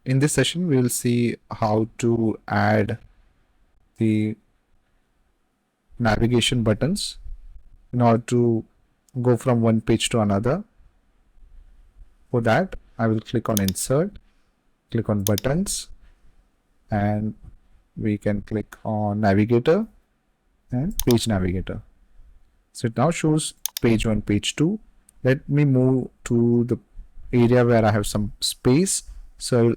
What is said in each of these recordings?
in this session, we will see how to add the navigation buttons in order to go from one page to another. For that, I will click on Insert, click on Buttons, and we can click on Navigator and Page Navigator. So it now shows page 1, page 2. Let me move to the area where I have some space. So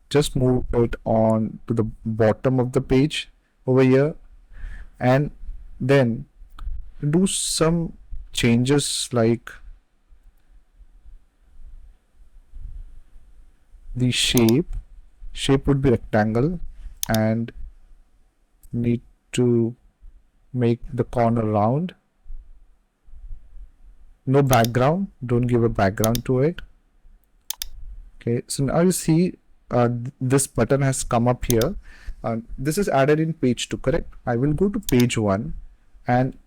just move it on to the bottom of the page over here, and then do some changes like the shape would be rectangle, and need to make the corner round. No background, don't give a background to it. Okay, so now you see this button has come up here. This is added in page 2, correct? I will go to page 1, and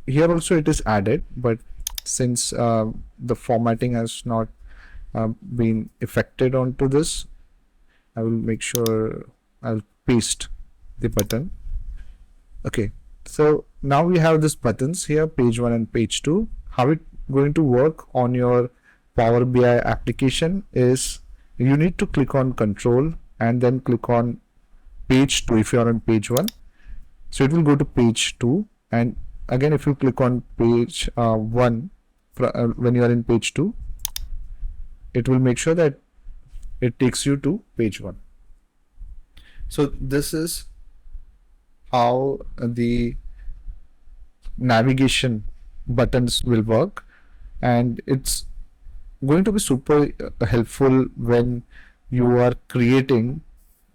here also it is added, but since the formatting has not been affected onto this, I will make sure I'll paste the button. Okay, so now we have these buttons here, page 1 and page 2. How it going to work on your Power BI application is you need to click on Control and then click on page 2 if you are on page 1. So it will go to page 2, and again if you click on page 1 when you are in page 2, it will make sure that it takes you to page 1. So this is how the navigation buttons will work, and it's going to be super helpful when you are creating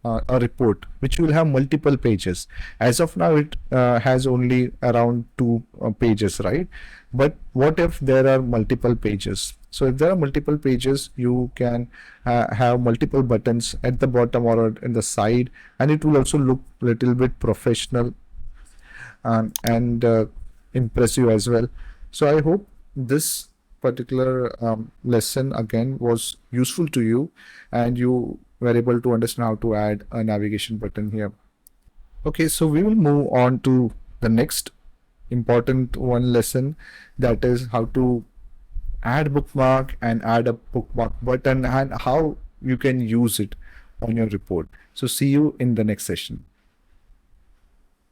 a report which will have multiple pages. As of now, it has only around 2 pages, right? But what if there are multiple pages? So if there are multiple pages, you can have multiple buttons at the bottom or in the side, and it will also look a little bit professional and impressive as well. So I hope this particular lesson again was useful to you, and you were able to understand how to add a navigation button here. Okay, so we will move on to the next important one lesson, that is how to add bookmark and add a bookmark button and how you can use it on your report. So see you in the next session.